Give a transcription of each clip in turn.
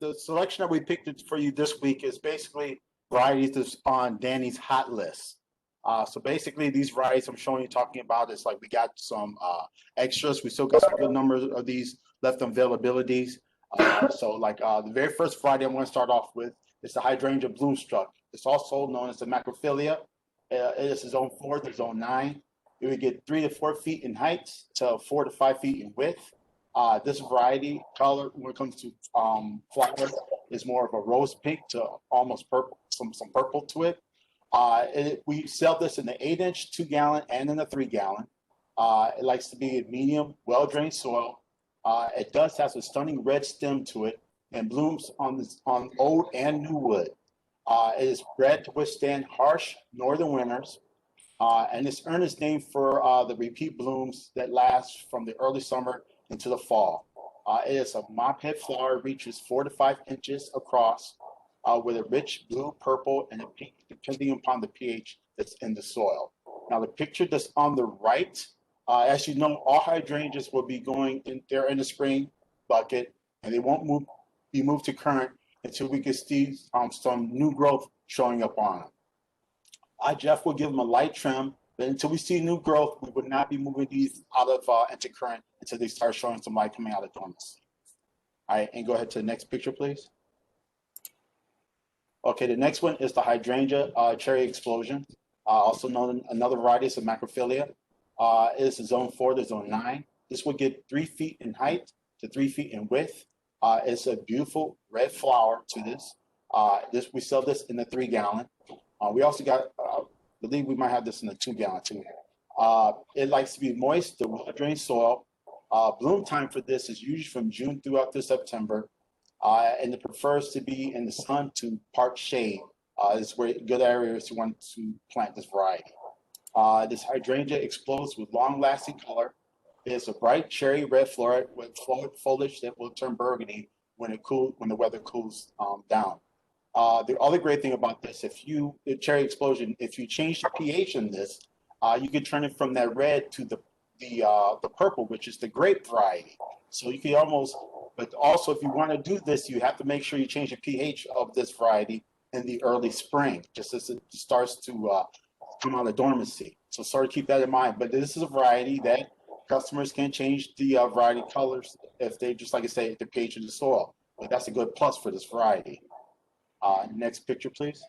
the selection that we picked for you this week is basically varieties that's on Danny's hot list. So basically, these varieties I'm showing you talking about is like we got some extras. We still got some good numbers of these left on availabilities. So like the very first variety I'm going to start off with is the hydrangea bloomstruck. It's also known as the macrophylla. It is a zone 4 to zone 9. It would get 3 to 4 feet in height to 4 to 5 feet in width. This variety color, when it comes to flower, is more of a rose pink to almost purple, some purple to it. We sell this in the 8-inch, 2-gallon, and in the 3-gallon. It likes to be in medium, well-drained soil. It does have a stunning red stem to it and blooms on old and new wood. It is bred to withstand harsh northern winters. And it's earned its name for the repeat blooms that last from the early summer into the fall. It is a mop head flower, reaches 4 to 5 inches across, with a rich blue, purple, and a pink, depending upon the pH that's in the soil. Now, the picture that's on the right, as you know, all hydrangeas will be going in there in the spring bucket, and they won't be moved to current until we can see some new growth showing up on them. Jeff will give them a light trim, but until we see new growth, we would not be moving these out of into current until they start showing some light coming out of dormancy. All right, and go ahead to the next picture, please. Okay, the next one is the hydrangea cherry explosion, also known another variety is a macrophylla. It is a zone 4 to zone 9. This will get 3 feet in height to 3 feet in width. It's a beautiful red flower to this. We sell this in the 3-gallon. We also got, I believe we might have this in the 2-gallon too. It likes to be moist to well-drained soil. Bloom time for this is usually from June throughout to September, and it prefers to be in the sun to part shade. It's where good areas to want to plant this variety. This hydrangea explodes with long-lasting color. It's a bright cherry red flower with foliage that will turn burgundy when the weather cools down. The other great thing about this, the cherry explosion, if you change the pH in this, you can turn it from that red to the purple, which is the grape variety. So you can but also if you want to do this, you have to make sure you change the pH of this variety in the early spring, just as it starts to come out of dormancy. So sort of keep that in mind. But this is a variety that customers can change the variety colors if they, just like I say, the pH of the soil. But that's a good plus for this variety. Next picture, please.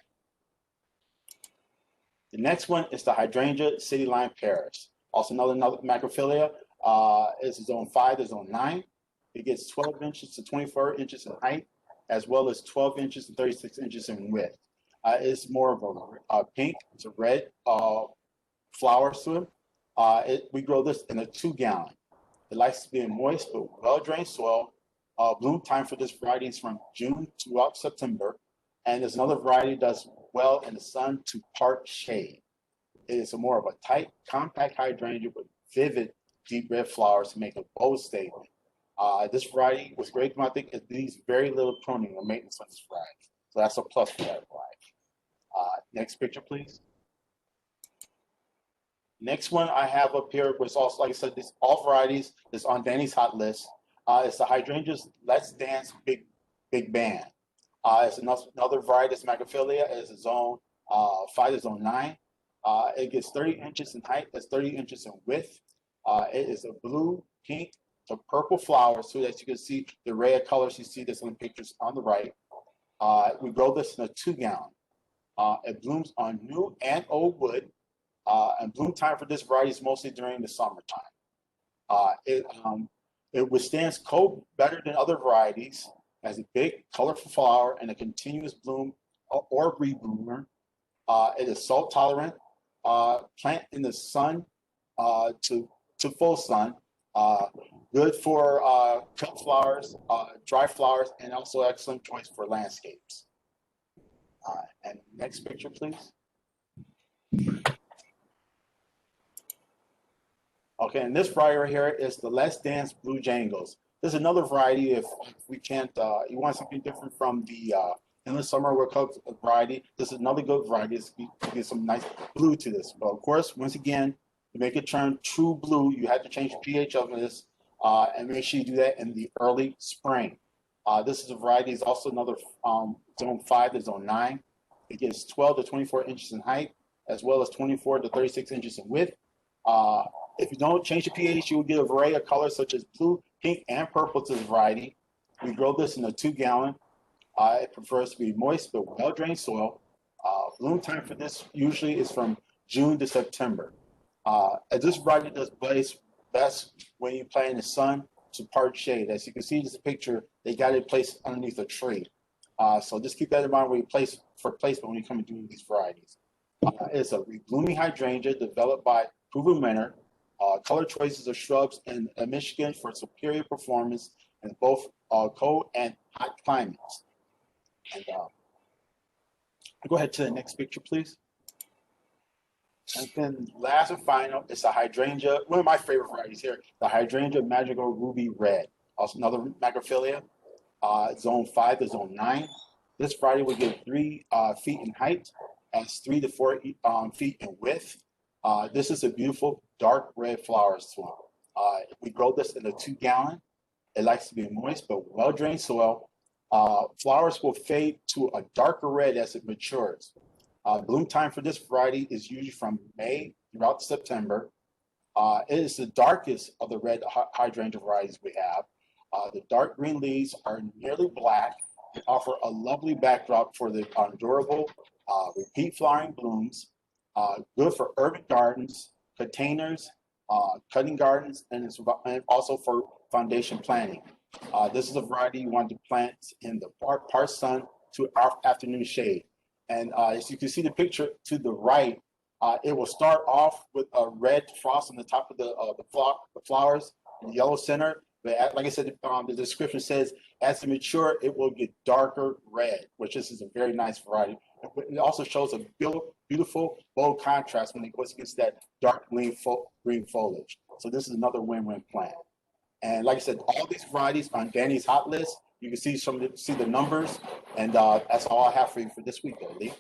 The next one is the hydrangea city lime Paris, also another macrophylla. It's zone 5 to zone 9. It gets 12 inches to 24 inches in height, as well as 12 inches to 36 inches in width. It's more of a pink, it's a red flowers to it. We grow this in a 2-gallon. It likes to be in moist but well-drained soil. Bloom time for this variety is from June to September. And there's another variety that does well in the sun to part shade. It is more of a tight, compact hydrangea with vivid, deep red flowers to make a bold statement. This variety was great, I think it needs very little pruning or maintenance on this variety. So that's a plus for that variety. Next picture, please. Next one I have up here was also, like I said, this all varieties is on Danny's hot list. It's the hydrangeas Let's Dance Big Band. It's another variety that's macrophylla. It's a zone 5 to zone 9. It gets 30 inches in height. That's 30 inches in width. It is a blue, pink to purple flower, so that you can see the array of colors you see this in the pictures on the right. We grow this in a 2-gallon. It blooms on new and old wood. And bloom time for this variety is mostly during the summertime. It withstands cold better than other varieties, has a big, colorful flower, and a continuous bloom or rebloomer. It is salt tolerant. Plant in the sun to full sun. Good for cut flowers, dry flowers, and also excellent choice for landscapes. And next picture, please. Okay, and this variety right here is the Let's Dance Blue Jangles. This is another variety if we can't, you want something different from the in the summer we're cooked variety. This is another good variety to get some nice blue to this. But of course, once again, to make it turn true blue, you have to change the pH of this and make sure you do that in the early spring. This is a variety. It's also another zone 5 to zone 9. It gets 12 to 24 inches in height, as well as 24 to 36 inches in width. If you don't change the pH, you will get a variety of colors such as blue, pink, and purple to this variety. We grow this in a 2-gallon. It prefers to be moist but well-drained soil. Bloom time for this usually is from June to September. As this variety does blaze best when you plant in the sun to part shade. As you can see in this picture, they got it placed underneath a tree. So just keep that in mind when you place for placement when you come and do these varieties. It's a blooming hydrangea developed by proven winner. Color choices of shrubs in Michigan for superior performance in both cold and hot climates. And go ahead to the next picture, please. And then last and final, it's a hydrangea, one of my favorite varieties here, the hydrangea magical ruby red, also another macrophylla, zone 5 to zone 9. This variety will get 3 feet in height, has 3 to 4 feet in width. This is a beautiful dark red flower swamp. We grow this in a 2-gallon. It likes to be moist but well-drained soil. Flowers will fade to a darker red as it matures. Bloom time for this variety is usually from May throughout September. It is the darkest of the red hydrangea varieties we have. The dark green leaves are nearly black and offer a lovely backdrop for the durable, repeat flowering blooms. Good for urban gardens, containers, cutting gardens, and also for foundation planting. This is a variety you want to plant in the part sun to afternoon shade. And as you can see the picture to the right, it will start off with a red frost on the top of the flowers, in the yellow center. But like I said, the description says as they mature, it will get darker red, which is a very nice variety. It also shows a beautiful, bold contrast when it goes against that dark green foliage. So this is another win-win plant. And like I said, all these varieties on Danny's hot list. You can see the numbers, and that's all I have for you for this week, Lee.